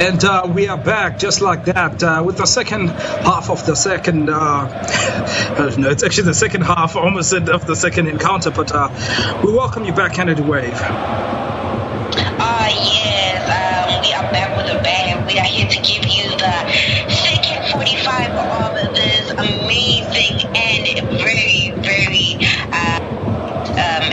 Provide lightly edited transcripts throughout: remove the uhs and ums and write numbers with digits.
And we are back just like that with the second half of the second. No, it's actually the second half, almost of the second encounter. But we welcome you back, Kennedy Wave. Yes, we are back with a bang. We are here to give you the second 45 of this amazing and very, very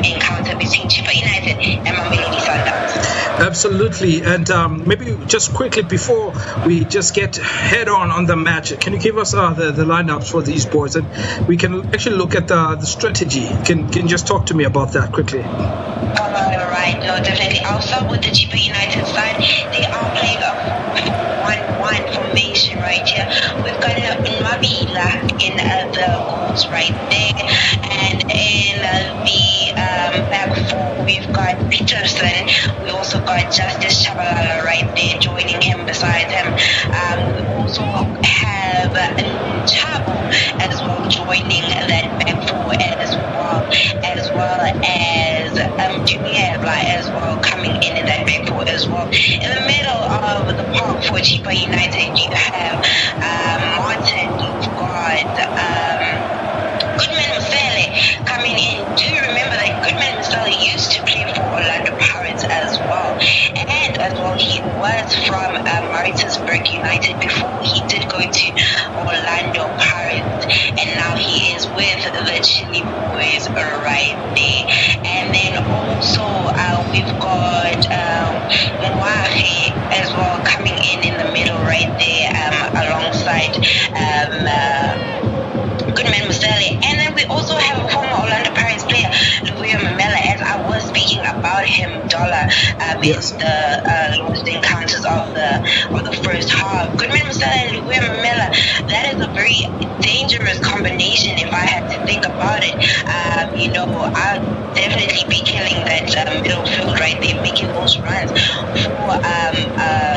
encounter between Chippa United and Mamelodi Sundowns. Absolutely, and maybe just quickly before we just get head on the match, can you give us the lineups for these boys, and we can actually look at the strategy. Can you just talk to me about that quickly? All right, no, definitely. I'll start with the Chippa United side. They are playing a 4-1-1 formation right here. We've got Mabila in the goals right there, and in the back four we've got Peterson. We also got Justice Chabalala right there joining him beside him. We also have Chabo as well joining that back four as well as Junior as well coming in that back four as well. In the middle of the park for Chippa United, you have Martin, you've got Goodman Musele coming in. Do you remember that Goodman Musele used to play for Orlando Pirates as well? And as well, he was from Maritzburg United before he did go to Orlando Pirates. And now he is with the Chile Boys right there. And then also we've got Mwari as well coming in the middle right there alongside Goodman Musele. And then we also have a former Orlando Pirates player, Louis Mamela, as I was speaking about him, Dollar, Yes. in the lowest encounters of the first half. Goodman Musele and Louis Mamela, that is a very dangerous combination if I had to think about it. I'd definitely be killing that middle field right there, making those runs for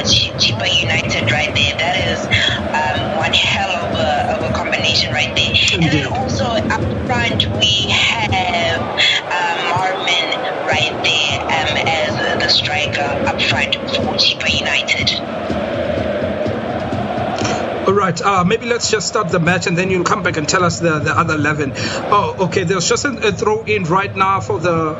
Chippa United right there. That is one hell of a combination right there. And then also up front we have Marvin right there as the striker up front for Chippa United. All right, maybe let's just start the match and then you'll come back and tell us the other 11. Oh, okay, there's just a throw in right now for the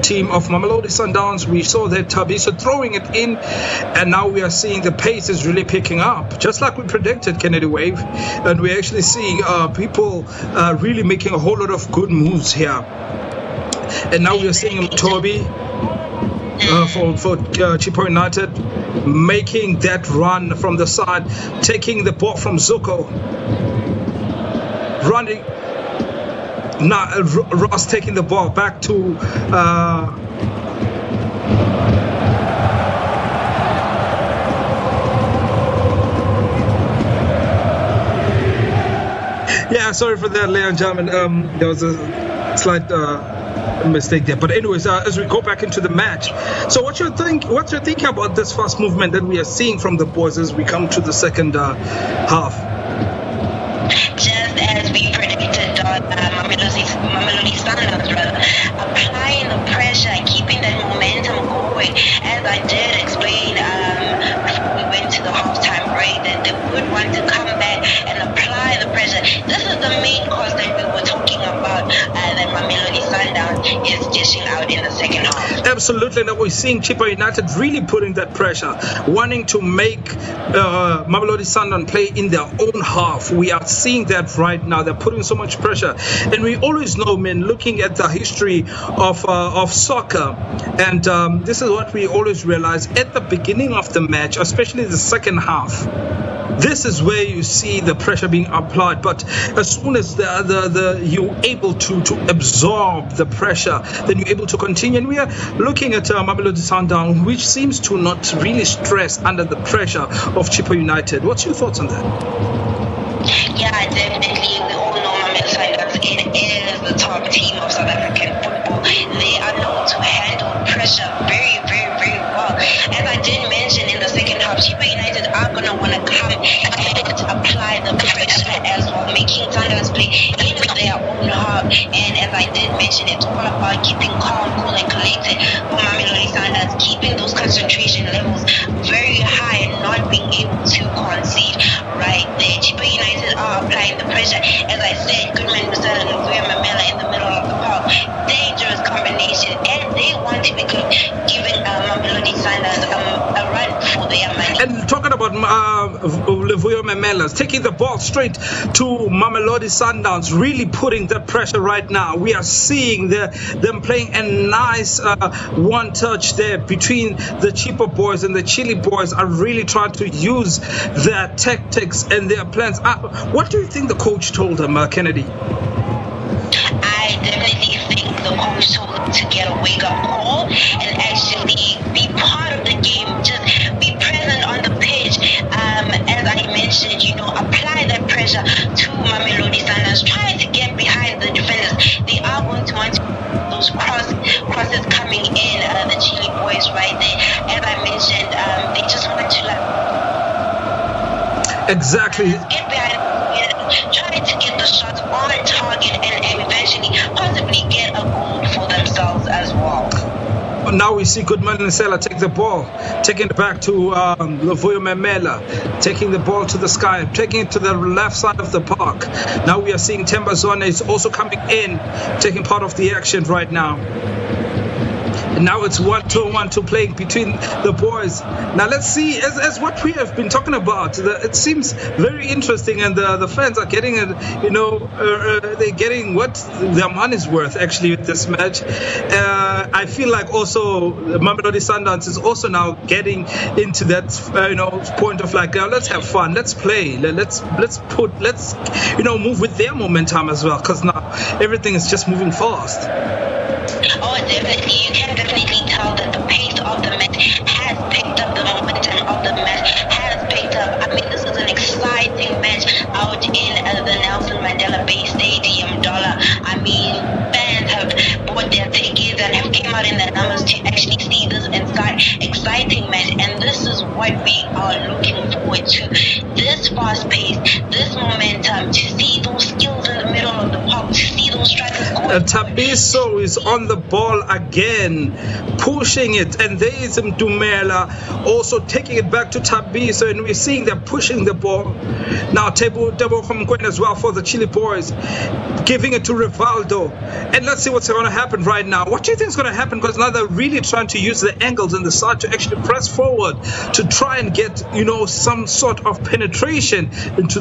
team of Mamelodi Sundowns. We saw that Tabiso throwing it in, and now we are seeing the pace is really picking up, just like we predicted, Kennedy Wave. And we're actually seeing people really making a whole lot of good moves here. And now we are seeing Toby for Chippa United making that run from the side, taking the ball from Zuko, running. Now Ross taking the ball back to yeah, sorry for that, ladies and gentlemen. There was a slight mistake there, but anyways, as we go back into the match, so what's your thinking about this fast movement that we are seeing from the boys as we come to the second half? Just as we predicted, Mamelodi Sundown applying the pressure, keeping that momentum going. As I did explain before we went to the halftime break, that they would want to come back and apply the pressure. This is the main cause that we were talking about, that Mamelodi Sundown is dishing out in the second half. Absolutely, and we're seeing Chippa United really putting that pressure, wanting to make Mamelodi Sundown play in their own half. We are seeing that right now. They're putting so much pressure, and we always know, man, looking at the history of soccer, and this is what we always realize at the beginning of the match, especially the second half. This is where you see the pressure being applied, but as soon as you're able to absorb the pressure, then you're able to continue. And we are looking at Mamelodi Sundown, which seems to not really stress under the pressure of Chippa United. What's your thoughts on that? Yeah, definitely. We all know Mamelodi Sundowns. It is the top team of South African football. They are known to handle pressure very, very, very well. As I did mention in the second half, Chippa United are going to want to come and apply the pressure as well, making Sundowns play in their own half. And as I I did mention, it's all about keeping calm, cool, and collected for Mamelodi Sundowns, keeping those concentration levels very high and not being able to concede right there. Chippa United are applying the pressure. As I said, Goodman, Musala, and Mamela in the middle of the park. Dangerous combination, and they want to be giving Mamelodi Sundowns a run for their money. And talking about Levuyo Mamela, taking the ball straight to Mamelodi Sundowns, really putting that pressure right now. We are seeing them playing a nice one touch there between the Chippa boys, and the Chile boys are really trying to use their tactics and their plans. What do you think the coach told them, Kennedy? I definitely think the coach told them to get a wake-up call and actually be part of the game, just be present on the pitch. As I mentioned, apply that pressure to Mamelodi Sundowns, try to get behind the defenders. They are going to want those crosses coming in, the Chile boys right there. As I mentioned, they just want to exactly get behind, try to get the shots on target, and eventually possibly get a goal for themselves as well. Now we see Goodman and Sela take the ball, taking it back to Levuyo Mamela, taking the ball to the sky, taking it to the left side of the park. Now we are seeing Tembazone is also coming in, taking part of the action right now. And now it's 1-2 playing between the boys. Now let's see, as what we have been talking about, it seems very interesting, and the fans are getting it, they're getting what their money's worth actually with this match. I feel like also Mamelodi Sundowns is also now getting into that point of like, let's have fun, let's play, let's move with their momentum as well, because now everything is just moving fast. Oh, definitely. You can definitely tell that the pace of the match has picked up, the momentum of the match has picked up. I mean, this is an exciting match out in the Nelson Mandela Bay Stadium, Dollar. I mean, fans have bought their tickets and have came out in their numbers to actually see this exciting match. And this is what we are looking forward to. This fast pace, this momentum, to see those skills in the middle of the park, to see those strikers going. Tabiso is on the ball again, pushing it, and there is Mdumela also taking it back to Tabiso, and we're seeing them pushing the ball. Now Tebo Mkwena as well for the Chile boys, giving it to Rivaldo, and let's see what's going to happen right now. What do you think is going to happen? Because now they're really trying to use the angles in the side to actually press forward to try and get some sort of penetration into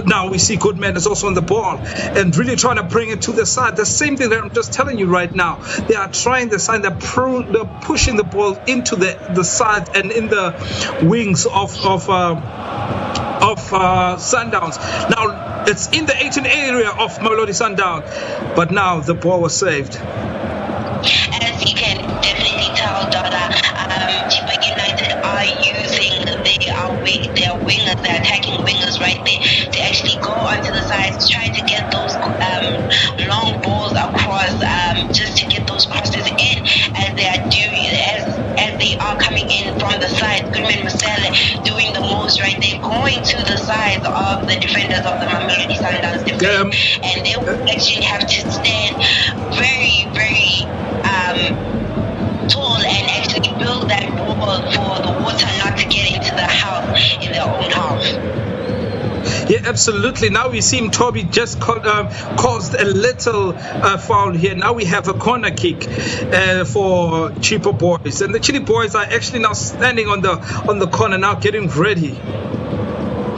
now we see Goodman is also on the ball and really trying to bring it to the side. The same thing that I'm just telling you right now. They are trying the side. They're pushing the ball into the side and in the wings of Sundowns. Now it's in the 18 area of Mamelodi Sundown, but now the ball was saved. As you can definitely tell, Dada, Chippa United are using their wingers, their attacking wingers right there, to actually go onto the sides, try to get those long balls across, just to get those crosses in as they are doing, as they are coming in from the side. Goodman Musele doing the most right there, going to the sides of the defenders of the Mamelodi Sundowns defense, and they will actually have to stand very, very tall and actually build that wall for the water not to get into the house, in their own house. Yeah, absolutely. Now we see Toby just caused a little foul here. Now we have a corner kick for Chippa boys, and the Chile boys are actually now standing on the corner now, getting ready.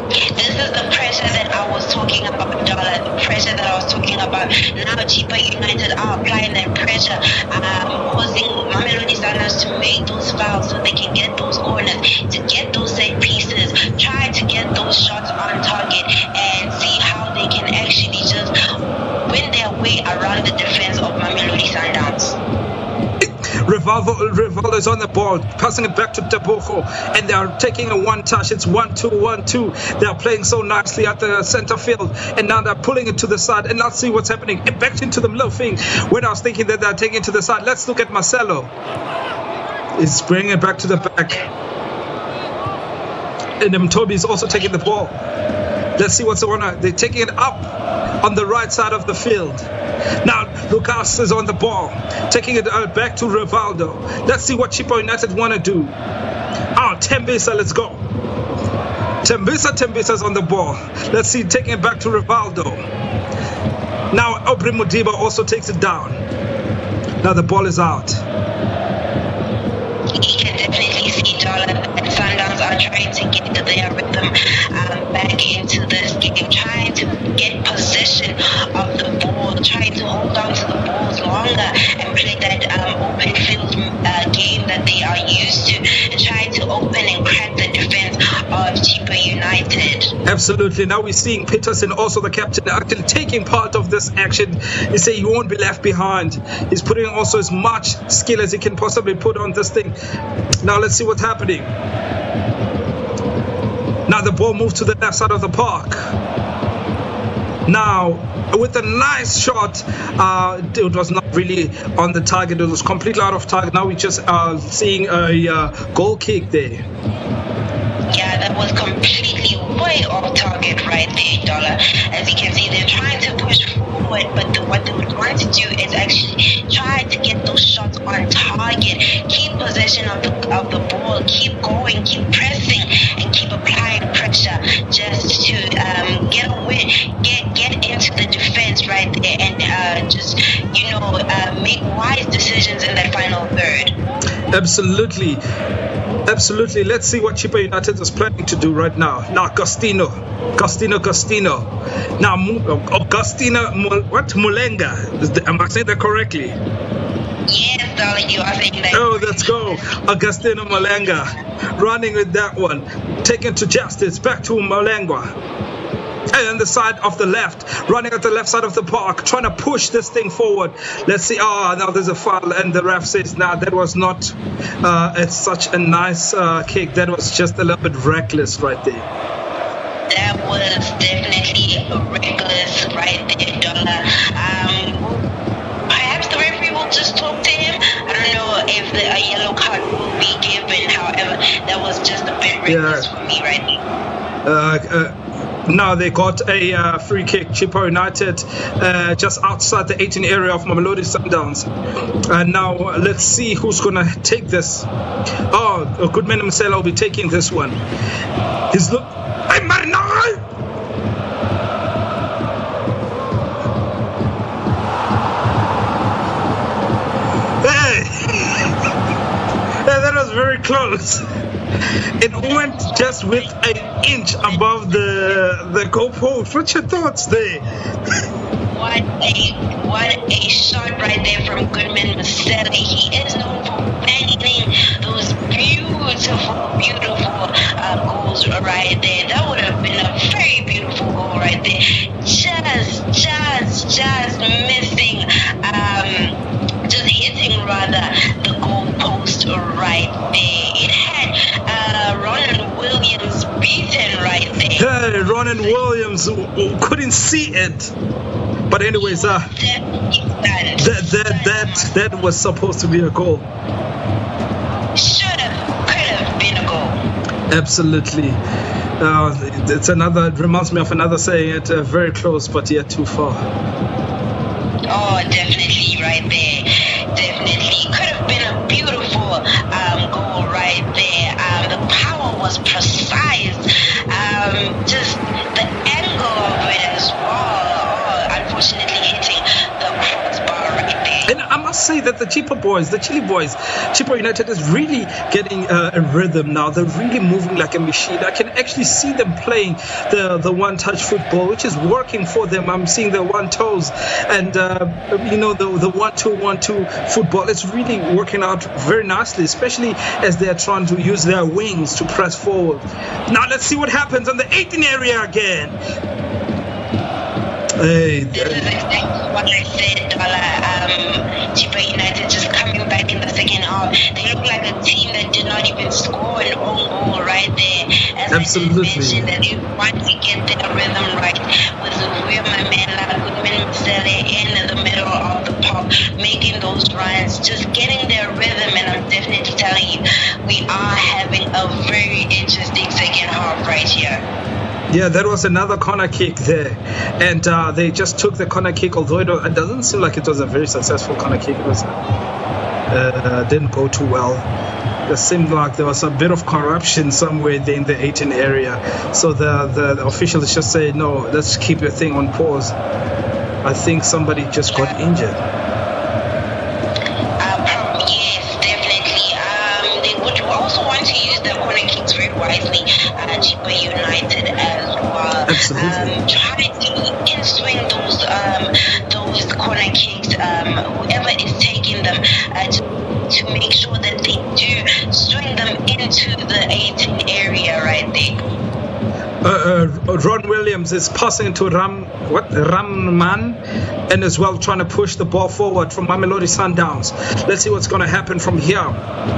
This is the pressure that I was talking about, Dollar. The pressure that I was talking about. Now Chippa United are applying that pressure, causing Mamelodi Sundowns to make those fouls so they can get those corners, to get those set pieces, try to get those shots on target, and see how they can actually just win their way around the defense of Mamelodi Sundowns. Rivaldo is on the ball, passing it back to Tebogo, and they are taking a one touch. It's 1-2. They are playing so nicely at the center field, and now they're pulling it to the side. And let's see what's happening. And back into the middle thing. When I was thinking that they're taking it to the side, let's look at Marcelo. He's bringing it back to the back, and Toby is also taking the ball. Let's see what's going on. They're taking it up. on the right side of the field. Now Lucas is on the ball, taking it back to Rivaldo. Let's see what Chippa United want to do. Tembisa, let's go. Tembisa's on the ball. Let's see, taking it back to Rivaldo. Now Aubrey Modiba also takes it down. Now the ball is out. You can definitely see Dollar and Sundowns are trying to get their rhythm back into this game, trying to get possession of the ball, trying to hold on to the balls longer and play that open field game that they are used to, and trying to open and crack the defense of Chippa United. Absolutely. Now we're seeing Peterson, also the captain, actually taking part of this action. He say he won't be left behind. He's putting also as much skill as he can possibly put on this thing. Now let's see what's happening. Now the ball moved to the left side of the park. Now with a nice shot, it was not really on the target. It was completely out of target. Now we're just seeing a goal kick there. Yeah, that was completely way off target right there, Dollar. As you can see, they're trying to push forward, but what they would want to do is actually try to get those shots on target, keep possession of the ball, keep going, keep pressing, and keep applying pressure just to get away, get into the defense right there, and make wise decisions in that final third. Absolutely. Let's see what Chippa United is planning to do right now. Now Agostino. Now Agostino Mulenga. Am I saying that correctly? Yes, darling, you are saying that. Oh, let's go. Agostino Mulenga running with that one. Taken to justice. Back to Mulenga. And on the side of the left, running at the left side of the park, trying to push this thing forward. Let's see. Now there's a foul, and the ref says, that was not it's such a nice kick. That was just a little bit reckless right there. That was definitely reckless right there, Dollar. Perhaps the referee will just talk to him. I don't know if a yellow card will be given. However, that was just a bit reckless for me right there. Now they got a free kick, Chippa United, just outside the 18 area of Mamelodi Sundowns. And now let's see who's going to take this. Goodman himself will be taking this one. He's look. Hey, man, no! Hey! That was very close. It went just with an inch above the goalpost. What's your thoughts there? What a shot right there from Goodman Maseli. He is known for banging those beautiful goals right there. That would have been a very beautiful goal right there. Just missing, just hitting rather the goalpost right there. It had Ronan Williams beaten right there. Hey, Ronan Williams who couldn't see it. But anyways, that was supposed to be a goal. Could have been a goal. Absolutely. It reminds me of another saying, very close but yet too far. Oh, definitely right there. Definitely. Could have been a beautiful goal right there. The power was precise. Just the angle of it as well. Unfortunately hitting the crossbar right there. And I must say that the Chippa United is really getting a rhythm now. They're really moving like a machine. I can actually see them playing the one-touch football, which is working for them. I'm seeing the one-toes and the 1-2-1-2 football. It's really working out very nicely, especially as they are trying to use their wings to press forward. Now let's see what happens on the 18 area again. Hey, this is exactly what I said, Dollar. Chippa United just coming back in the second half. They look like a team that did not even score an own goal right there. As absolutely. I just mentioned, that they want to get their rhythm right with Zuvuya Mamela, Goodman Masele in the middle of the park, making those runs, just getting their rhythm. And I'm definitely telling you, we are having a very interesting second half right here. Yeah, that was another corner kick there, and they just took the corner kick. Although it doesn't seem like it was a very successful corner kick. It was didn't go too well. It seemed like there was a bit of corruption somewhere there in the 18 area. So the officials just say, no, let's keep your thing on pause. I think somebody just got injured. Yes, definitely. They would also want to use the corner kicks very wisely. Chippa United as well. Absolutely. Try to in-swing those corner kicks. Whoever is taking them to make sure that they do swing them into the 18 area right there. Ron Williams is passing to Ramman, and as well trying to push the ball forward from Mamelodi Sundowns. Let's see what's going to happen from here.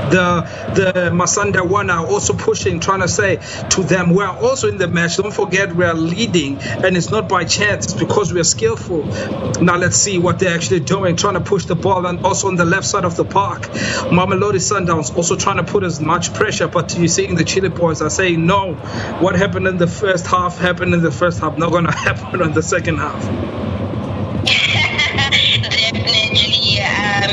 The Masanda one are also pushing, trying to say to them, we're also in the match. Don't forget we are leading, and it's not by chance, it's because we are skillful. Now let's see what they're actually doing, trying to push the ball, and also on the left side of the park, Mamelodi Sundowns also trying to put as much pressure, but you're seeing the Chile boys are saying, no, what happened in the first half happened in the first half, not going to happen in the second half. Definitely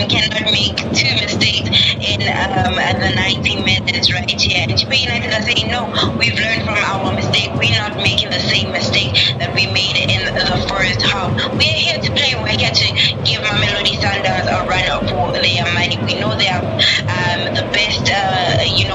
cannot make two mistakes in the 90 minutes right here. And Chippa United are saying, no, we've learned from our mistake. We're not making the same mistake that we made in the first half. We're here to play. We're here to give Mamelodi Sundowns a run for their money. We know they are the best,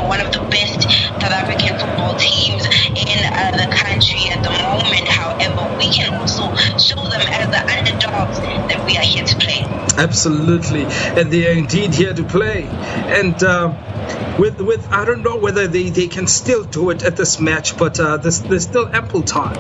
one of the best South African football teams in the country at the moment. However, we can also show them as the underdogs that we are here to play. Absolutely, and they are indeed here to play. And with I don't know whether they can still do it at this match, but there's still ample time.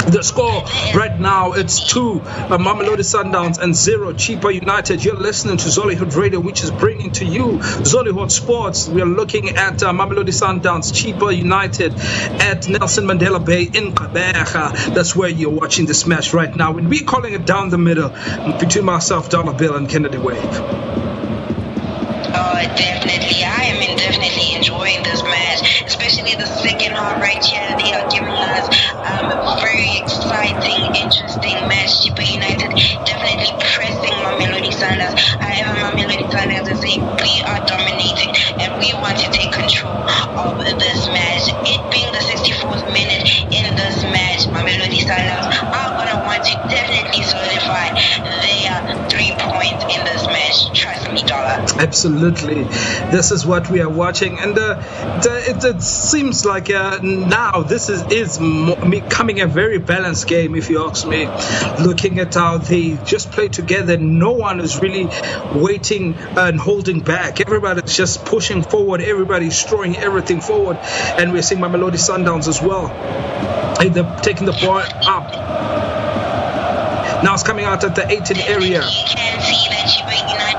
The score right now, it's 2 Mamelodi Sundowns and 0 Chippa United. You're listening to Zollyhood Radio, which is bringing to you Zollyhood Sports. We are looking at Mamelodi Sundowns, Chippa United at Nelson Mandela Bay in Gqeberha. That's where you're watching this match right now. And we're calling it down the middle between myself, Dollar Bill, and Kennedy Wave. Oh, definitely. I am definitely enjoying this match, especially the second half right here. They are giving us a very exciting, interesting match. Chippa United definitely pressing Mamelodi Sundowns. However, Mamelodi Sundowns is saying we are dominating and we want to take control of this match. It being the 64th minute in this match, Mamelodi Sundowns are going to want to definitely solidify their 3 points in this match. Trust me, Dollar. Absolutely. This is what we are watching, and it seems like now this is becoming a very balanced game, if you ask me. Looking at how they just play together, no one is really waiting and holding back. Everybody's just pushing forward, everybody's throwing everything forward, and we're seeing Mamelodi Sundowns as well. And they're taking the ball up. Now it's coming out at the 18 area. You can see that Chippa United.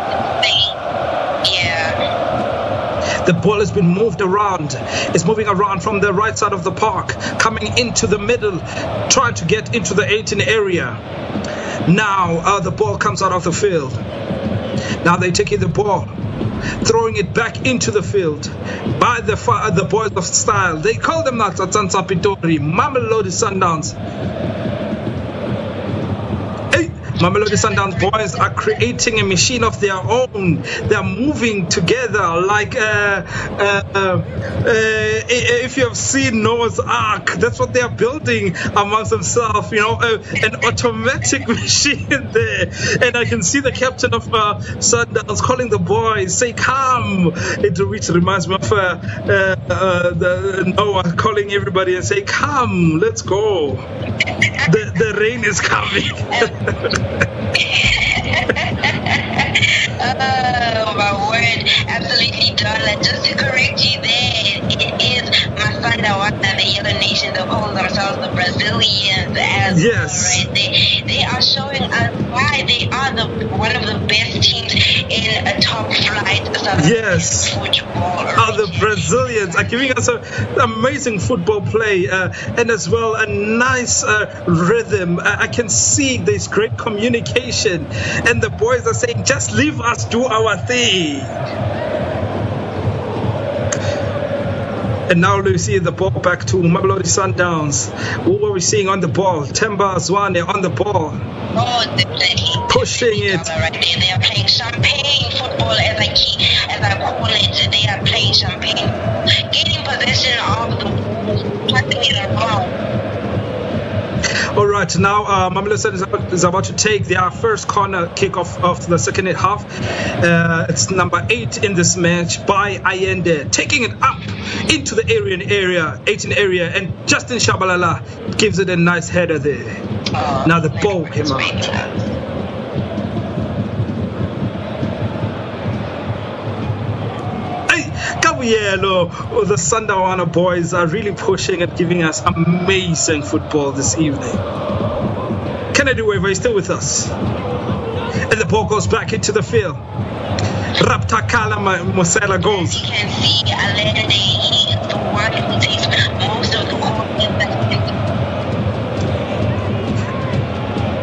The ball has been moved around. It's moving around from the right side of the park, coming into the middle, trying to get into the 18 area. Now the ball comes out of the field. Now they're taking the ball, throwing it back into the field by the boys of style. They call them not Tsantsa Pitori, Mamelodi Sundowns. Mamelodi Sundown boys are creating a machine of their own. They're moving together like if you have seen Noah's Ark, that's what they're building amongst themselves, an automatic machine there. And I can see the captain of Sundowns calling the boys, say come, which reminds me of Noah calling everybody and say come, let's go. The rain is coming. Oh my word, absolutely, Dollar. Just to correct you there, it is Masanda Wata, the Yellow Nation, that call themselves the Brazilians as yes. well, right? They are showing us why they are one of the best teams in a top flight South yes. football. Right? The Brazilians are giving us an amazing football play and as well a nice rhythm. I can see there's great communication, and the boys are saying, just leave us do our thing. And now we see the ball back to Mamelodi Sundowns. What were we seeing on the ball? Temba Zwane on the ball. Oh, definitely. Pushing it. Right there. They are playing champagne football, as I call it. They are playing champagne, gaining possession of the ball, passing it around. All right, now Mamelodi Sundowns is about to take their first corner kick of the second half. It's number 8 in this match by Ayende, taking it up into the 18 area, and Justin Shabalala gives it a nice header there. Now the ball came out. The Sundown boys are really pushing and giving us amazing football this evening. Kennedy Waver is still with us. And the ball goes back into the field. Raptakala Mosela goes. As you can see, Alende is the one who takes most of the corners.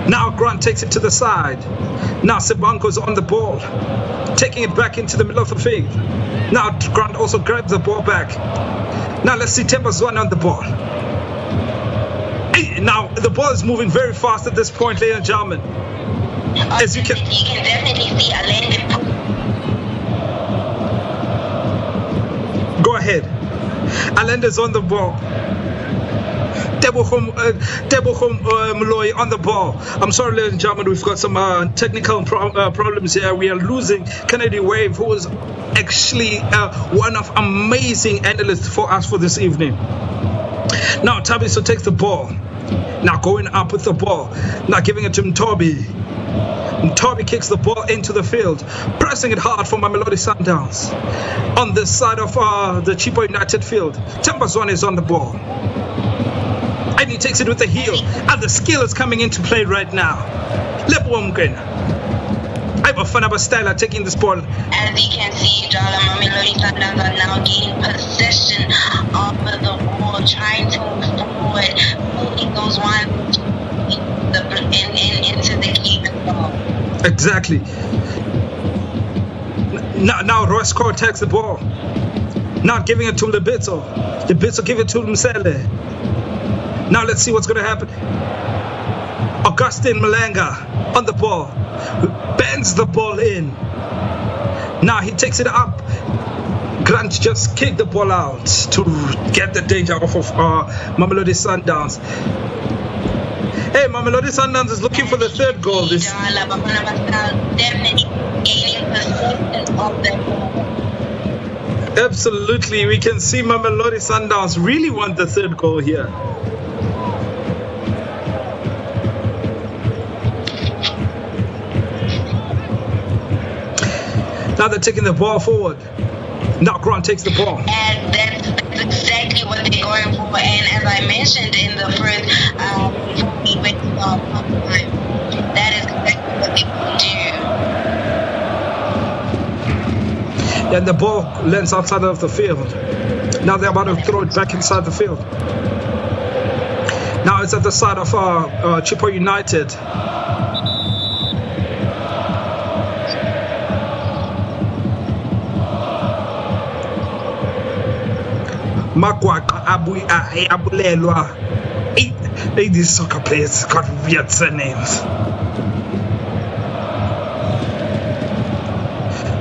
Now Grant takes it to the side. Now Sebanko's on the ball, taking it back into the middle of the field. Now Grant also grabs the ball back. Now let's see Temba Zwane on the ball. Hey, now the ball is moving very fast at this point, ladies and gentlemen. As you can definitely see Alende. Go ahead. Alende's on the ball. Tebochum Mloy on the ball. I'm sorry, ladies and gentlemen, we've got some technical problems here. We are losing Kennedy Wave, who is actually one of amazing analysts for us for this evening. Now Tabiso takes the ball. Now going up with the ball. Now giving it to Mtobi. Mtobi kicks the ball into the field, pressing it hard for Mamelodi Sundowns. On this side of the Chippa United field, Temba Zwane is on the ball. And he takes it with the heel. And the skill is coming into play right now. Lebwomgen. Ibafana Bastela taking this ball. As you can see, Jala Mamelodi Sundowns are now gaining possession of the ball, trying to move forward, moving those ones into the key. Exactly. Now Roscoe takes the ball. Now giving it to Lebitso. Lebitso give it to Msele. Now let's see what's going to happen. Augustine Malanga on the ball. Bends the ball in. Now he takes it up. Grant just kicked the ball out to get the danger off of Mamelodi Sundowns. Hey, Mamelodi Sundowns is looking for the third goal. This Absolutely, we can see Mamelodi Sundowns really want the third goal here. Now they're taking the ball forward. Now Grant takes the ball. And that's exactly what they're going for. And as I mentioned in the first that is exactly what they will do. And the ball lands outside of the field. Now they're about to throw it back inside the field. Now it's at the side of Chippa United. Makwaka Abulelwa. These soccer players got weird surnames.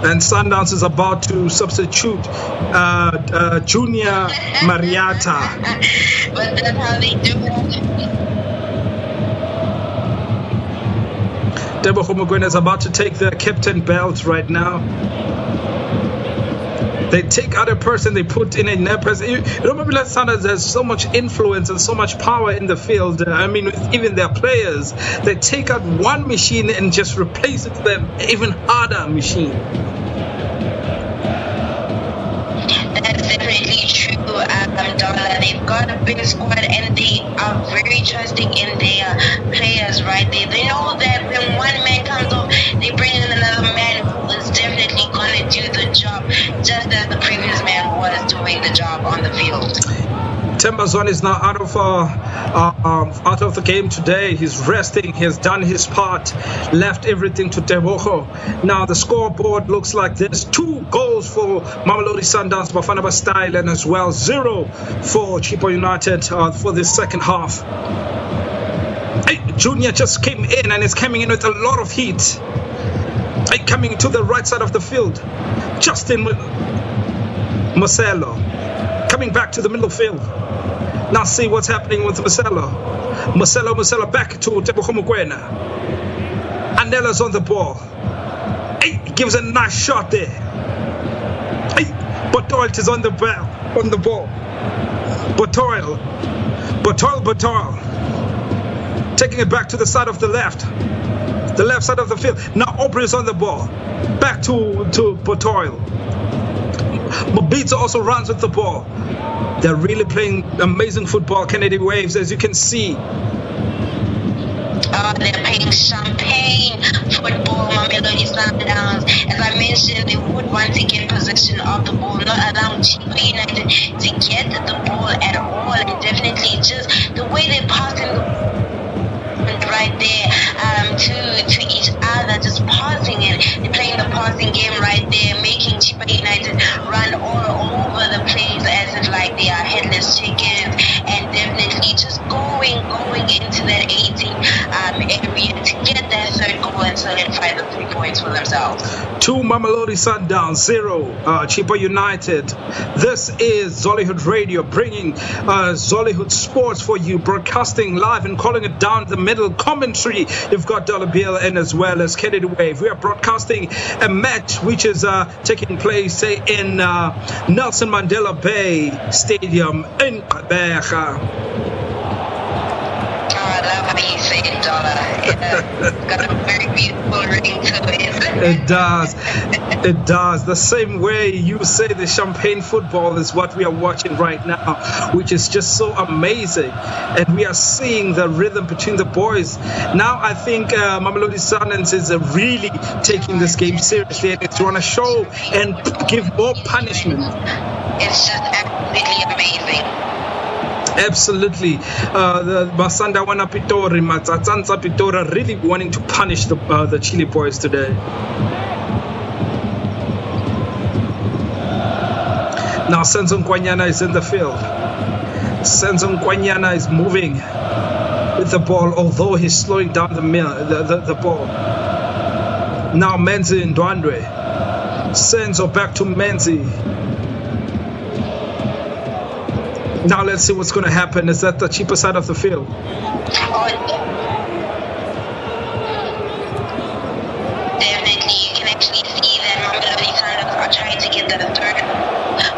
And Sundowns is about to substitute Junior Mariata. But that's how they do it. Debo Homogwen is about to take the captain belt right now. They take out a person, they put in a person. You know, Mamelodi Sundowns has so much influence and so much power in the field. I mean, with even their players, they take out one machine and just replace it with an even harder machine. That's definitely true, Donna. They've got a big squad and they are very trusting in their players, right? They know that when one man comes off, they bring in another man who is definitely going to do the job, just as the previous man was doing the job on the field. Tembazwane is now out of the game today. He's resting. He has done his part, left everything to Tebogo. Now the scoreboard looks like this: 2 goals for Mamelodi Sundowns, Bafana Bastille, and as well 0 for Chippa United for this second half. Hey, Junior just came in and is coming in with a lot of heat. Hey, coming to the right side of the field, Justin Marcelo coming back to the middle field. Now see what's happening with Marcelo back to Tebogo Mokoena. Andela's on the ball. Hey, gives a nice shot there. Hey, Botoil is on the ball. Botoil. Taking it back to the side of the left side of the field. Now Aubrey is on the ball. Back to Botoil. Mobita also runs with the ball. They're really playing amazing football, Kennedy Waves, as you can see. They're playing champagne football, Mamelodi Sundowns. As I mentioned, they would want to get possession of the ball, not allow Chippa United to get the ball at all, and definitely just the way they're passing the ball right there to each other, just passing it. They're playing the passing game right there, making Chippa United run all over the place as if like they are headless chickens, and definitely just going into that 18 area to get that third goal and solidify the 3 points for themselves. 2 Mamelodi Sundowns, 0 Chippa United. This is Zollyhood Radio, bringing Zollyhood Sports for you, broadcasting live and calling it down the middle. Commentary, you've got Dollar Bill and as well as Kennedy Wave. We are broadcasting a match which is taking place in Nelson Mandela Bay Stadium in Gqeberha. I love how you say it, Dollar. It's got a very beautiful ring to it. It does. The same way you say the champagne football is what we are watching right now, which is just so amazing. And we are seeing the rhythm between the boys. Now I think Mamelodi Sundowns is really taking this game seriously, and it's going to show and give more punishment. It's just absolutely amazing. Absolutely. The Masanda Wana Pitori, Matsatsansa Pitora really wanting to punish the Chile boys today. Now Senzo Kwanyana is in the field. Senzo Kwanyana is moving with the ball, although he's slowing down the ball. Now Menzi and Ndwandwe. Senzo back to Menzi. Now let's see what's going to happen. Is that the cheaper side of the field? Definitely, you can actually see that Mamelodi Sundowns are trying to get the third,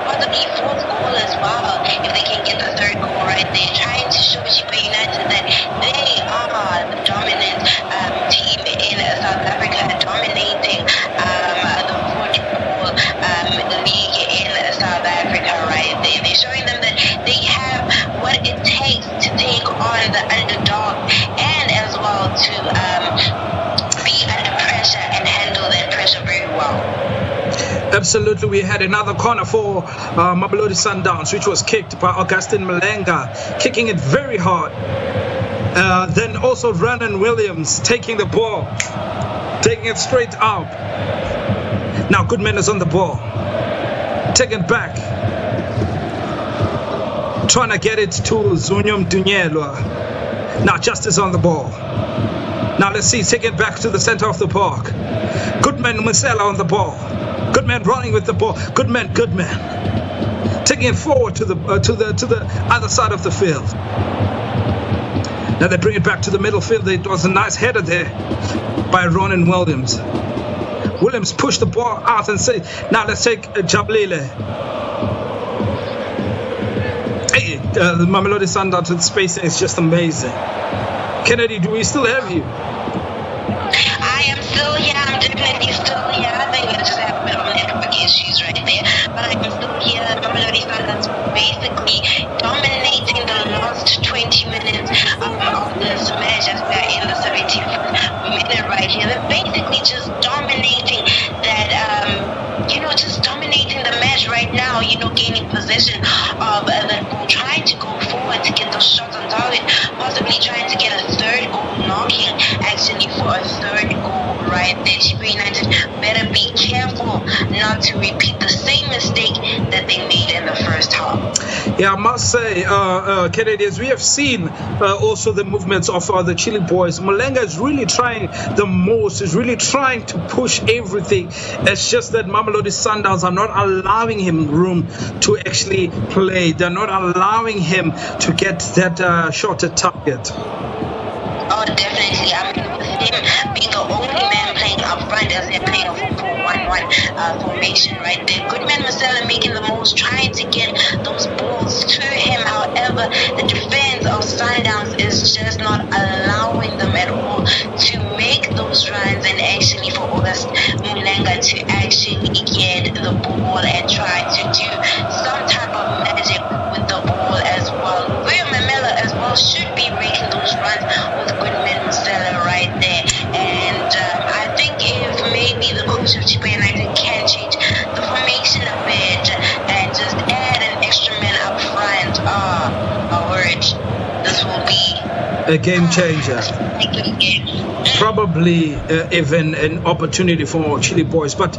possibly 4th goal as well. If they can get the 3rd goal right, they're trying to show Chippa United that they are the dominant team in South Africa, dominating the football league in South Africa right there. They're showing them that they have what it takes to take on the underdog, and as well to be under pressure and handle that pressure very well. Absolutely. We had another corner for Mamelodi Sundowns, which was kicked by Augustine Malenga, kicking it very hard. Then also Brandon Williams taking the ball, taking it straight up. Now Goodman is on the ball, taking it back, trying to get it to Zunyom Dunyelwa. Now Justice on the ball. Now let's see, take it back to the center of the park. Goodman Musela on the ball. Goodman running with the ball. Goodman. Taking it forward to the other side of the field. Now they bring it back to the middle field. It was a nice header there by Ronan Williams. Williams pushed the ball out and said, now let's take Jablile. Hey, the Mamelodi Sundowns with spacing is just amazing. Kennedy, do we still have you? I am still here. I'm definitely still here. I think we just have a bit of network issues right there. But I'm still here. Mamelodi Sundowns basically dominating the last 20 minutes of this match as we are in the 75th minute right here. They're basically just dominating that, just dominating the match right now, gaining possession of the ball, trying to go knocking actually for a third goal right there. Chippa United better be careful not to repeat the same mistake that they made in the first half. Yeah, I must say, Kennedy, as we have seen also the movements of the Chile boys, Mulenga is really trying the most, is really trying to push everything. It's just that Mamelodi Sundowns are not allowing him room to actually play. They're not allowing him to get that shot at target. Oh, definitely. I mean, with him being the only man playing up front as they're playing a 4-1-1 formation, right there. Goodman Marcelo making the most, trying to get those balls to him. However, the defense of Sundowns is just not allowing them at all to make those runs, and actually for August Mulenga to actually get the ball and try to do some type of magic with the ball as well. William Mamela as well should be making those runs with Goodman Marcelo right there. And I think if maybe the coach of Chippa United can change the formation a bit and just add an extra man up front, my word, this will be a game changer. Probably even an opportunity for Chile boys. But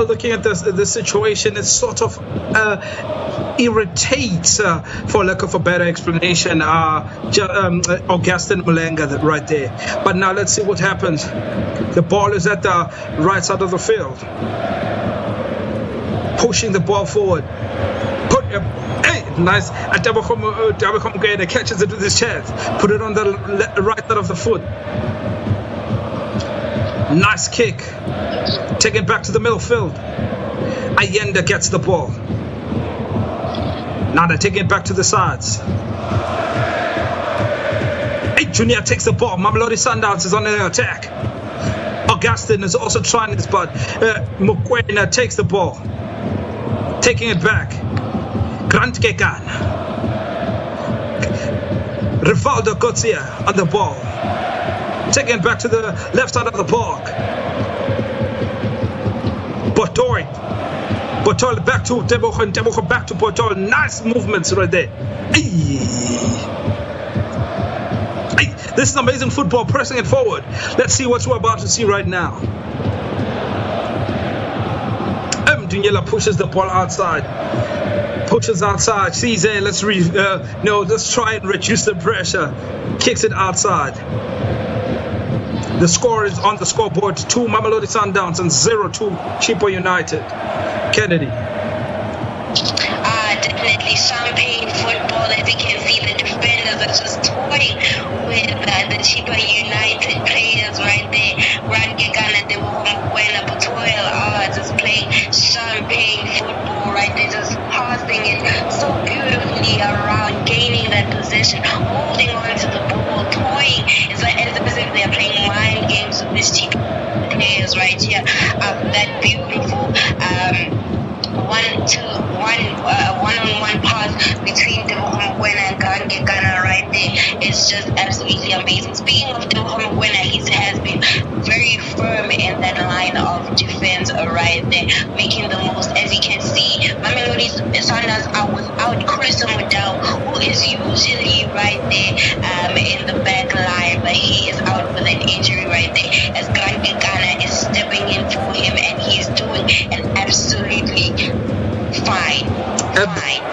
looking at this situation, it sort of irritates, for lack of a better explanation, Augustin Mulenga right there. But now let's see what happens. The ball is at the right side of the field. Pushing the ball forward. Nice. Dabacom catches it with his chest. Put it on the right side of the foot. Nice kick. Take it back to the middle field. Allende gets the ball. Now they're taking it back to the sides. Junior takes the ball. Mamelodi Sundowns is on the attack. Augustin is also trying his but Mokwena takes the ball. Taking it back. Grant Kekan. Rivaldo Gauthier on the ball. Taking it back to the left side of the park. Botol back to Tebogo, and Tebogo back to Botol. Nice movements right there. This is amazing football, pressing it forward. Let's see what we're about to see right now. Dunyela pushes the ball outside. Pushes outside. Cesar, let's try and reduce the pressure. Kicks it outside. The score is on the scoreboard: 2 Mamelodi Sundowns and 0 to Chippa United. Kennedy. Definitely champagne football. As you can see, the defenders are just toying with the Chippa United players right there. Rangegana, they were Mokwena, Butoil are just playing champagne football right there, just passing it so beautifully around, gaining that possession, holding on to the ball, toying. It's like as if they're playing mind games with these Chippa players right here. That beautiful one-on-one pass between Tebogo and Gana right there. It's just absolutely amazing. Speaking of Tebogo, he has been very firm in that line of defense right there, making the most. As you can see, Mamelodi Sundowns are without Chris Mudau, who is usually right there in the back line, but he is out with an injury right there, as Gana is stepping in for him, and he is doing an absolutely fine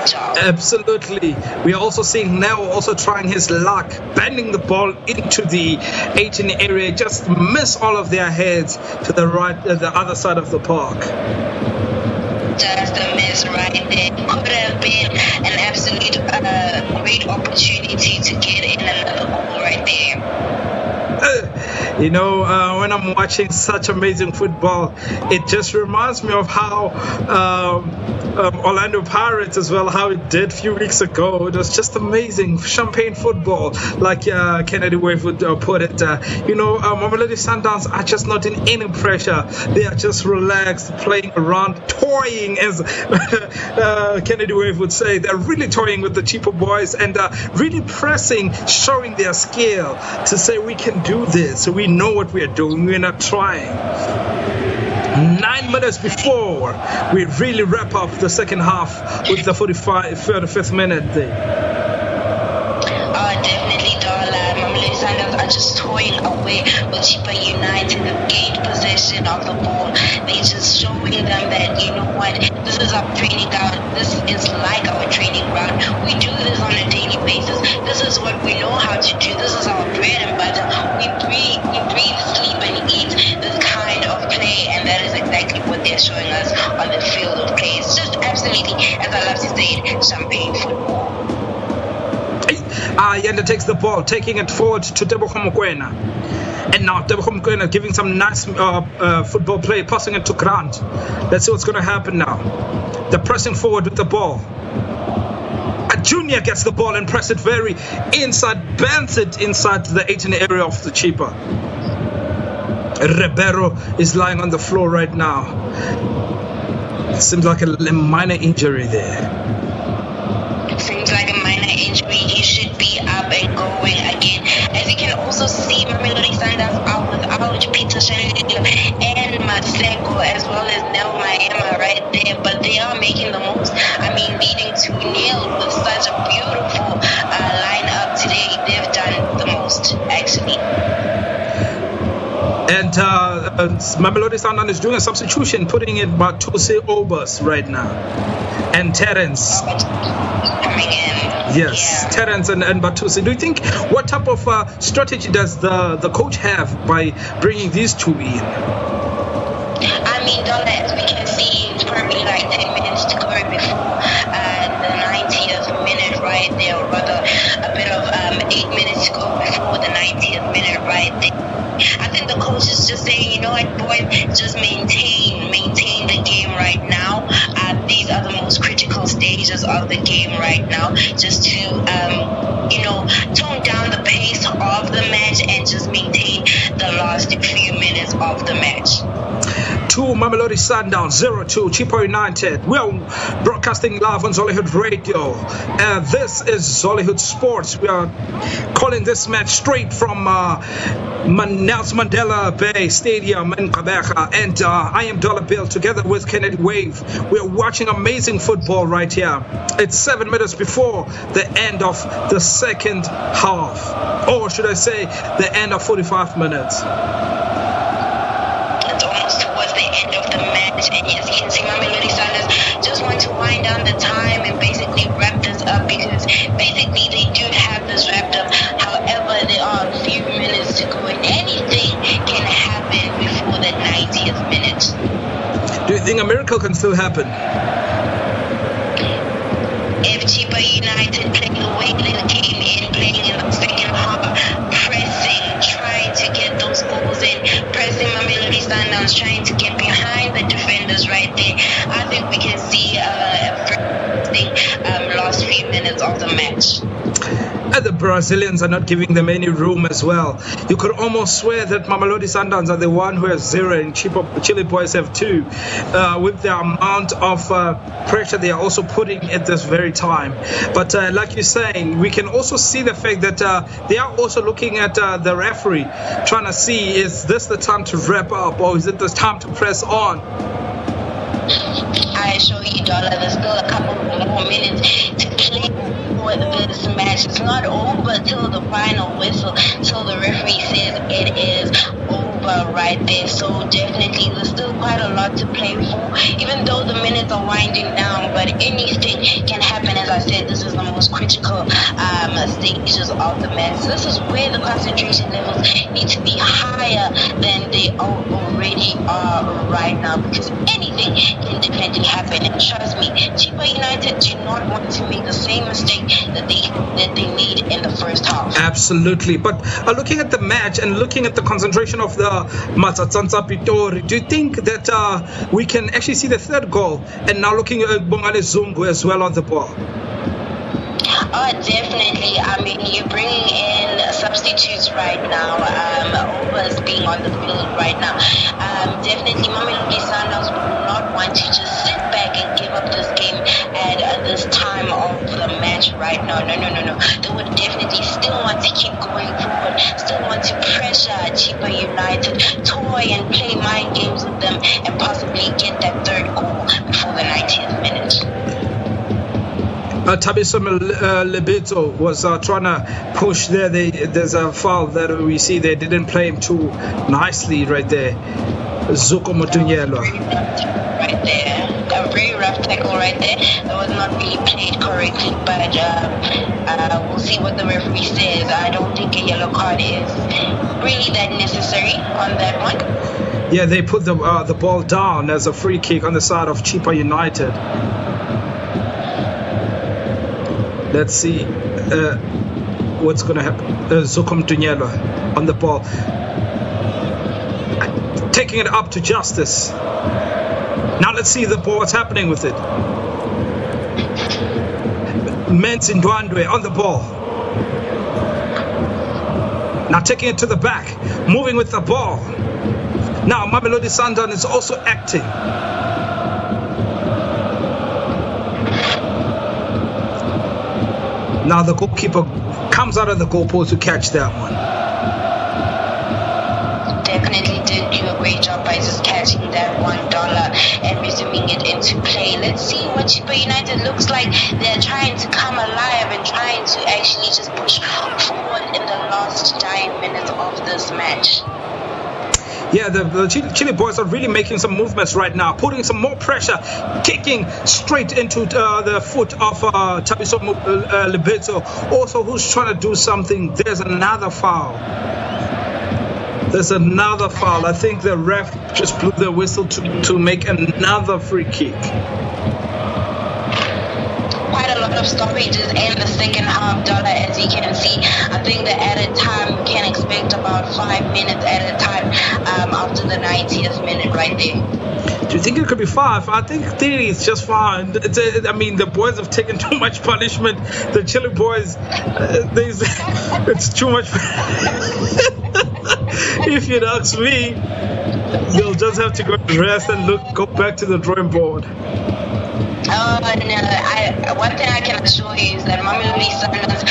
job. Absolutely. We are also seeing now also trying his luck, bending the ball into the 18 area, just miss all of their heads to the right, the other side of the park. Just a miss right there. Could have been an absolute great opportunity to get in another goal right there. When I'm watching such amazing football, it just reminds me of how Orlando Pirates as well, how it did a few weeks ago. It was just amazing champagne football, like Kennedy Wave would put it. Mamelodi Sundowns are just not in any pressure. They are just relaxed, playing around, toying, as Kennedy Wave would say. They're really toying with the Chippa boys and really pressing, showing their skill to say we can do this. We know what we are doing. We're not trying. 9 minutes before we really wrap up the second half with the 35th minute there. Definitely, Mamelodi Sundowns are just toying away with Chippa United. They've gained possession of the ball. They're just showing them that, you know what, this is our training ground. This is like our training ground. We do this on a daily basis. This is what we know how to do. This is our bread and butter. We breathe, sleep, and eat this kind of play, and that is exactly what they're showing us on the field of play. It's just absolutely, as I love to say it, champagne football. Yanda takes the ball, taking it forward to Tebogo Mokoena. And now Tebogo Mokoena giving some nice football play, passing it to Grant. Let's see what's going to happen now. They're pressing forward with the ball. Junior gets the ball and press it very inside, bends it inside the 18 area of the Chippa. Ribeiro is lying on the floor right now. It seems like a minor injury there. Seems like a minor injury. He should be up and going again. As you can also see, Mamelodi Sundown out without Peter Shanlilo and Maseko, as well as Nel Maema right there. But they are making the most. I mean, leading to nil with such a beautiful lineup today. They've done the most, actually. And Mamelodi Sundown is doing a substitution, putting in Batuse Obers right now. And Terence. Coming in. Yes, yeah. Terence and Batuse. Do you think, what type of strategy does the coach have by bringing these two in? I mean, Donna, as we can see, it's probably like 10 minutes to go before the 90th minute right there, or rather a bit of 8 minutes to go before the 90th minute right there. I think the coach is just saying, you know what, boys, just maintain the game right now. These are the most critical stages of the game right now, just to, tone down the pace of the match and just maintain the last few minutes of the match. 2 Mamelodi Sundown, 0-2 Chippa United. We are broadcasting live on Zollyhood Radio. This is Zollyhood Sports. We are calling this match straight from Nelson Mandela Bay Stadium in Gqeberha. And I am Dollar Bill together with Kennedy Wave. We are watching amazing football right here. It's 7 minutes before the end of the second half. Or should I say, the end of 45 minutes. And as you can see, Mamelodi Sundown just want to wind down the time and basically wrap this up, because basically they do have this wrapped up. However, there are a few minutes to go and anything can happen before the 90th minute. Do you think a miracle can still happen? If Chippa United play the way they came in, playing in the second half, pressing, trying to get those goals in, pressing Mamelodi Sundown, trying to get behind the defenders right there, I think we can see last few minutes of the match. And the Brazilians are not giving them any room as well. You could almost swear that Mamelodi Sundowns are the one who has 0 and Chile Boys have 2. With the amount of pressure they are also putting at this very time. But like you're saying, we can also see the fact that they are also looking at the referee, trying to see, is this the time to wrap up or is it the time to press on? I assure you, Dollar, there's still a couple more minutes to play for this match. It's not over till the final whistle, till the referee says it is over right there. So definitely there's still quite a lot to play for, even though the minutes are winding down, but anything can happen. As I said, this is the most critical stages of the match. This is where the concentration levels need to be higher than they already are right now, because anything can definitely happen. And trust me, Chippa United do not want to make the same mistake that they made in the first half. Absolutely. But looking at the match and looking at the concentration of the Matsatsansa Pitori, do you think that we can actually see the third goal? And now looking at Bongale Zungu as well on the ball. Oh, definitely. I mean, you're bringing in substitutes right now. Overs being on the field right now. Definitely, Mamelodi Sundown will not want to just sit back and give up this game at this time of the match right now. No. They would definitely still want to keep going forward, still want to pressure Chippa United, toy and play mind games with them, and possibly get that third goal before the 90th minute. Tabiso Lebito was trying to push there. There's a foul that we see they didn't play him too nicely right there. Zuko Motunyelwa. Right there. A very rough tackle right there. That was not really played correctly, but we'll see what the referee says. I don't think a yellow card is really that necessary on that one. Yeah, they put the ball down as a free kick on the side of Chippa United. Let's see what's going to happen. Zuko Motunyelwa on the ball. Taking it up to Justice. Now let's see the ball. What's happening with it? Menzindwandwe on the ball. Now taking it to the back. Moving with the ball. Now Mamelodi Sundown is also acting. Now the goalkeeper comes out of the goalpost to catch that one. Definitely did do a great job by just catching that $1 and resuming it into play. Let's see what Chippa United looks like. They're trying to come alive and trying to actually just push forward in the last 9 minutes of this match. Yeah, the Chile boys are really making some movements right now, putting some more pressure, kicking straight into the foot of Tabiso Lebito, also who's trying to do something. There's another foul. I think the ref just blew the whistle to make another free kick. Quite a lot of stoppages in the second half, Dollar, as you can see. I think that at a time, we can expect about 5 minutes at a time after the 90th minute right there. Do you think it could be 5? I think 3 is just fine. The boys have taken too much punishment. The Chile boys, it's too much. If you'd ask me, they'll just have to go rest and go back to the drawing board. No, one thing I can assure you is that Mamelodi Sundowns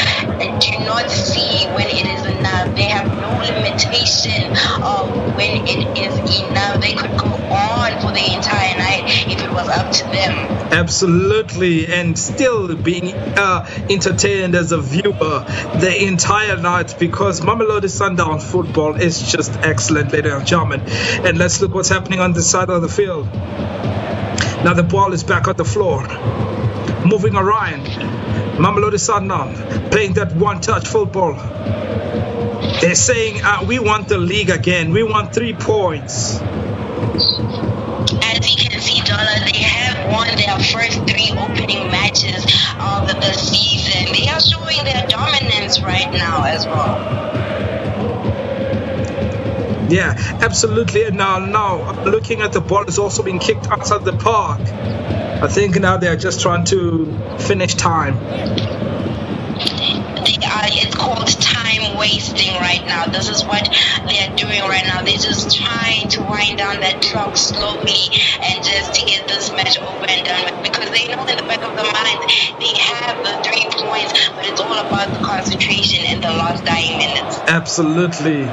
do not see when it is enough. They have no limitation of when it is enough. They could go on for the entire night if it was up to them. Absolutely, and still being entertained as a viewer the entire night, because Mamelodi Sundown football is just excellent, ladies and gentlemen. And let's look what's happening on this side of the field. Now the ball is back on the floor, moving around. Mamelodi Sundown playing that one-touch football. They're saying, we want the league again. We want 3 points. As you can see, Dollar, they have won their first 3 opening matches of the season. They are showing their dominance right now as well. Yeah, absolutely. And now looking at the ball is also being kicked outside the park. I think now they're just trying to finish time. It's called time wasting right now. This is what they're doing right now. They're just trying to wind down that clock slowly and just to get this match over and done with, because they know in the back of their minds they have the 3 points, but it's all about the concentration in the last 9 minutes. Absolutely.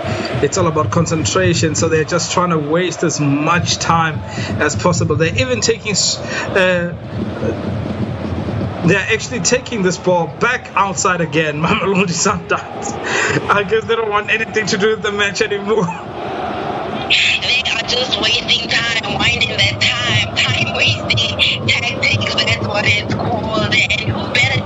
It's all about concentration, so they're just trying to waste as much time as possible. They're even taking they're actually taking this ball back outside again. Mamelodi Sundowns. I guess they don't want anything to do with the match anymore. They are just wasting time, winding that time wasting tactics. That's what it's called. And who better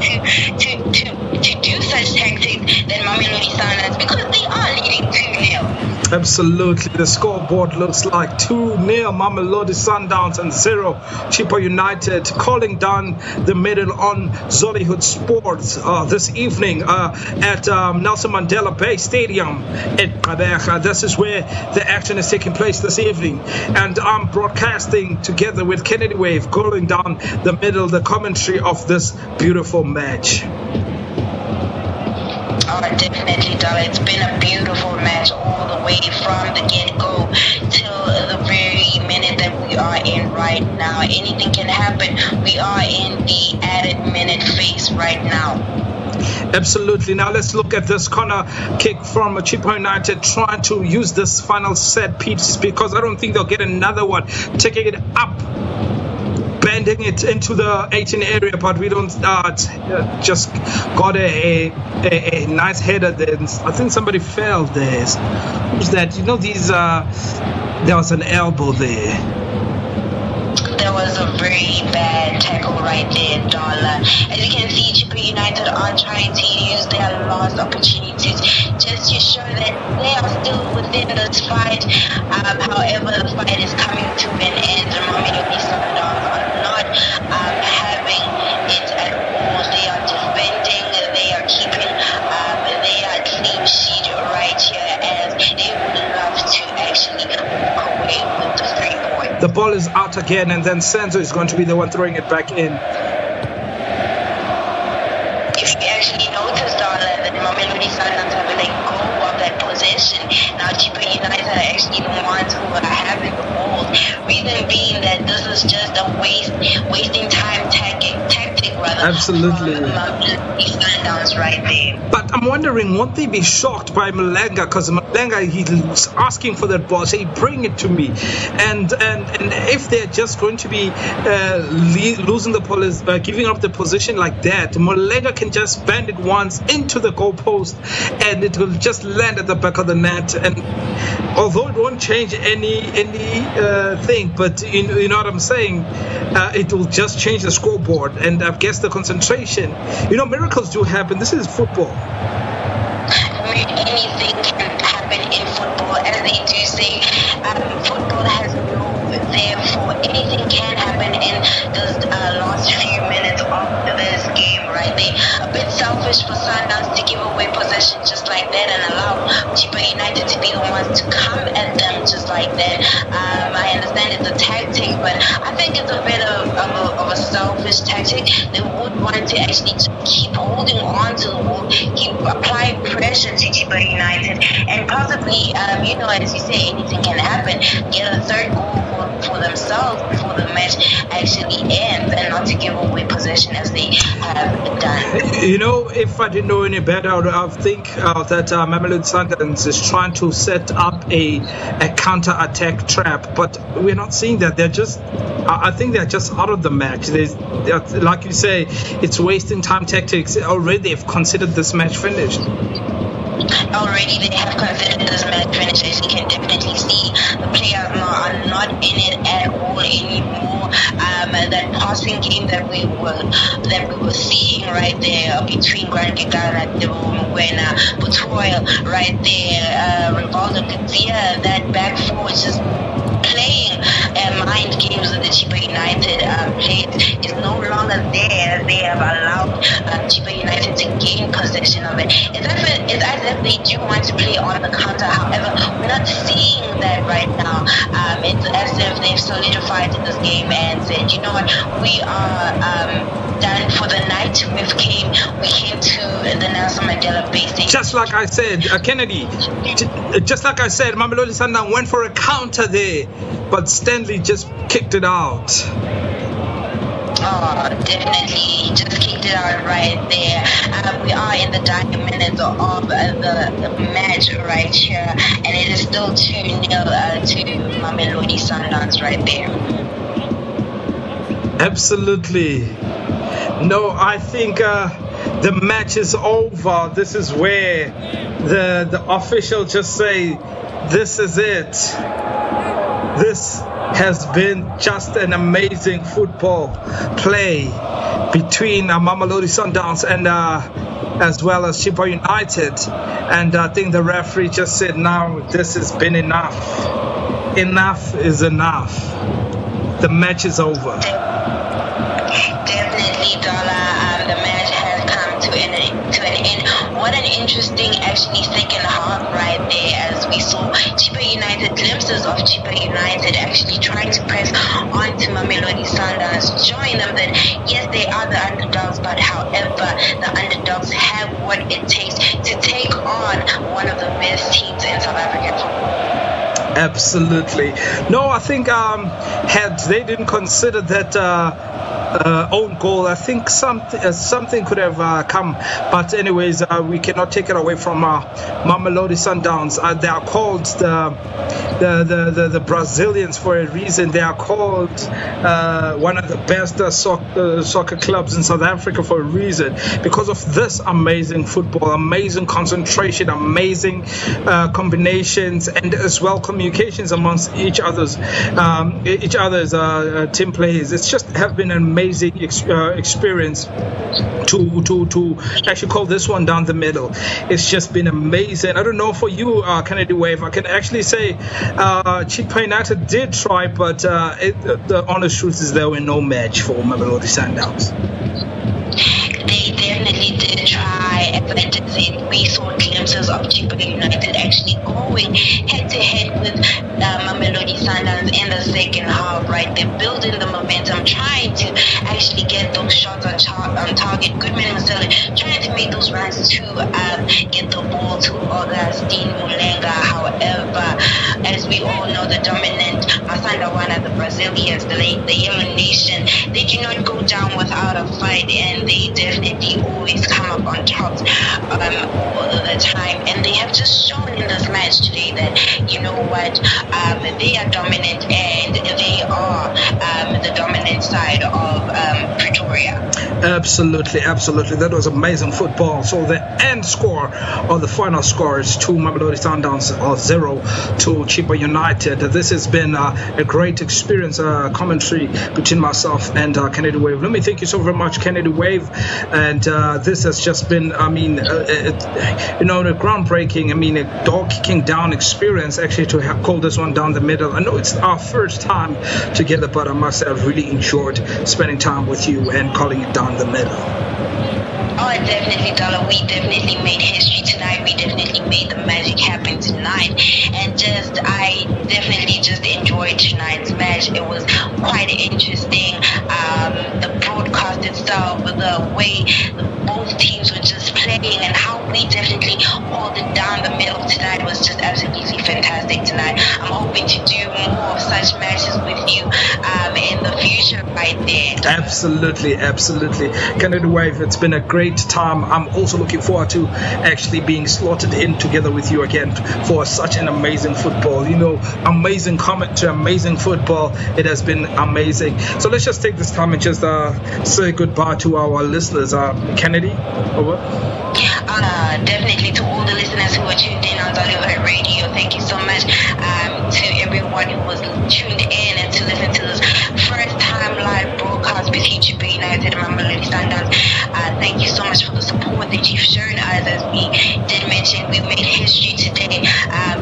to do such tactics than Mamelodi Sundowns, because they are leading 2-0. Absolutely. The scoreboard looks like 2-0 Mamelodi Sundowns and 0 Chippa United, calling down the middle on Zollywood Sports this evening at Nelson Mandela Bay Stadium in Gqeberha. This is where the action is taking place this evening, and I'm broadcasting together with Kennedy Wave, calling down the middle, the commentary of this beautiful match. Oh, definitely, Dollar. It's been a beautiful match all the way from the get-go till the very minute that we are in right now. Anything can happen. We are in the added minute phase right now. Absolutely. Now let's look at this corner kick from Chippa United, trying to use this final set piece, because I don't think they'll get another one. Taking it up. bending it into the 18 area, but we don't just got a nice header there. I think somebody fell there. Who's that? You know, there was an elbow there. There was a very bad tackle right there, Dollar. As you can see, Chippa United are trying to use their lost opportunities just to show that they are still within this fight. However, the fight is coming to an end. Mamelodi Sundown are not having it at all. They are defending, they are keeping their clean sheet right here, as they would love to actually walk away with the 3 points. The ball is out again, and then Senzo is going to be the one throwing it back in. If you actually notice, Darla, that Mamelodi Sundowns have let go of that possession. Now, Chippa United are actually the ones who are having the ball. Reason being that this is just a wasting time tactic rather. Absolutely. From Mamelodi Sundowns right there. But I'm wondering, won't they be shocked by Malenga? Because Malenga, he's asking for that ball, say, bring it to me. And if they're just going to be losing the ball, giving up the position like that, Malenga can just bend it once into the goalpost, and it will just land at the back of the net. And although it won't change any thing, but you know what I'm saying, it will just change the scoreboard, and I guess the concentration. You know, miracles do happen. This is football. Anything can happen in football, as they do say. Football has no therefore anything can happen in those last few minutes of this game right there. A bit selfish for Sundowns to give away possession just like that and allow Chippa United to be the ones to come at them just like that. I understand it's a tactic, but I think it's a bit of a selfish tactic. They would want to actually keep holding on to the ball, keep applying pressure to Chippa United, and possibly, as you say, anything can happen. Get a third goal for themselves before the match actually ends, and not to give away possession as they have done. You know, if I didn't know any better, I would think that Mamelodi Sundowns is trying to set up a counter-attack trap, but we're not seeing that. I think they're just out of the match. Like you say, it's wasting time tactics. Already they've considered this match finished. Already they have considered this match finished, as you can definitely see. The players are not in it at all anymore. That passing game that we were seeing right there between Grand Gigana, Debona, Butoil right there, Rivaldo Katia, that back four is just playing mind games with the Chippa United players is no longer there. They have allowed Chippa United to gain possession of it. It's as if they do want to play on the counter. However, we're not seeing that right now. It's as if they've solidified in this game and said, you know what, we are done for the night. We came to the Nelson Mandela Bay Stadium. Just like I said, Kennedy, just like I said, Mamelodi Sundown went for a counter there, but Stanley just kicked it out. Oh, definitely. Just kicked it out right there. We are in the dying minutes of the match right here, and it is still 2-0 to Mamelodi Sundowns right there. Absolutely. No, I think the match is over. This is where the official just say, this is it. This has been just an amazing football play between Mamelodi Sundowns and as well as Chippa United, and I think the referee just said, now this has been enough. Enough is enough. The match is over. Definitely, Dollar. The match has come to an end. What an interesting, actually, second half right there, as we saw Chippa United, glimpses of Chippa United actually trying to press onto Mamelodi Sundowns, showing them that yes, they are the underdogs, but however, the underdogs have what it takes to take on one of the best teams in South African football. Absolutely. No, I think had they didn't consider that own goal. I think something could have come, but anyways, we cannot take it away from Mamelodi Sundowns. They are called the Brazilians for a reason. They are called one of the best soccer clubs in South Africa for a reason, because of this amazing football, amazing concentration, amazing combinations, and as well communications amongst each other's team players. It's just have been an amazing experience to actually call this one down the middle. It's just been amazing. I don't know for you, Kennedy Wave. I can actually say Chippa United did try, but the honest truth is there were no match for Mamelodi Sundowns. They definitely did try. As I did say, we saw glimpses of Chippa United actually going head-to-head with Mamelodi Sundowns in the second half, right? They're building the momentum, trying to actually get those shots on target. Goodman Masele trying to make those runs to get the ball to Augustine Mulenga. However, as we all know, the dominant Masandawana, the Brazilians, the Yellow Nation, they do not go down without a fight, and they definitely always come up on top all the time. And they have just shown in this match today that, you know what, they are dominant, and they are the dominant side of Pretoria. Absolutely. That was amazing football. So the end score, or the final score, is 2 Mamelodi Sundowns or 0 to Chippa United. This has been a great experience, commentary between myself and Kennedy Wave. Let me thank you so very much, Kennedy Wave. And this has just been, the groundbreaking, a dog-kicking down experience, actually, to have called this one down the middle. I know it's our first time together, but I must say I've really enjoyed spending time with you and calling it down the middle. Oh, definitely, Dollar. We definitely made history tonight. We definitely made the magic happen tonight. And I definitely just enjoyed tonight's match. It was quite interesting. The broadcast itself, the way both teams were just playing, and how we definitely hold it down the middle tonight was just absolutely fantastic tonight. I'm hoping to do more of such matches with you in the future right there. Absolutely. Kennedy Wave, it's been a great time. I'm also looking forward to actually being slotted in together with you again for such an amazing football. Amazing commentary, amazing football. It has been amazing. So let's just take this time and just say goodbye to our listeners. Kennedy, over. Definitely to all the listeners who are tuned in on Zalivate Radio, thank you so much. To everyone who was tuned in and to listen to this first time live broadcast between Chippa United and Mamelodi Sundown. Thank you so much for the support that you've shown us. As we did mention, we made history today,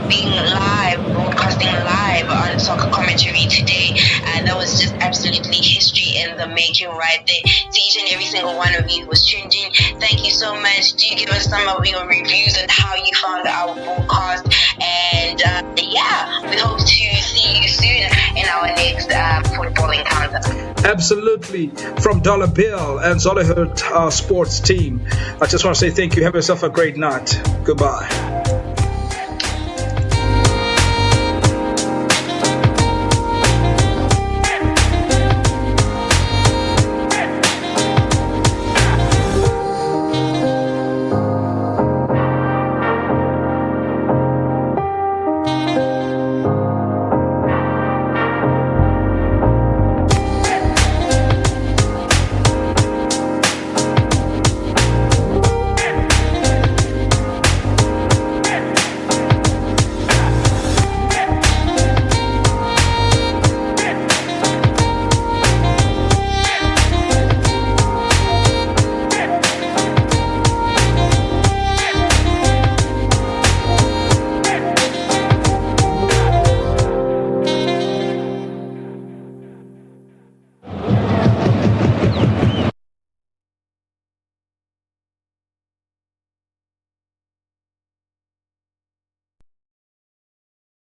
being live, broadcasting live on soccer commentary today. That was just absolutely history in the making right there. To each and every single one of you who was tuned in, thank you so much. Do give us some of your reviews and how you found our broadcast. And we hope to see you soon in our next football encounter. Absolutely. From Dollar Bill and Zolihut Sports team, I just want to say thank you. Have yourself a great night. Goodbye.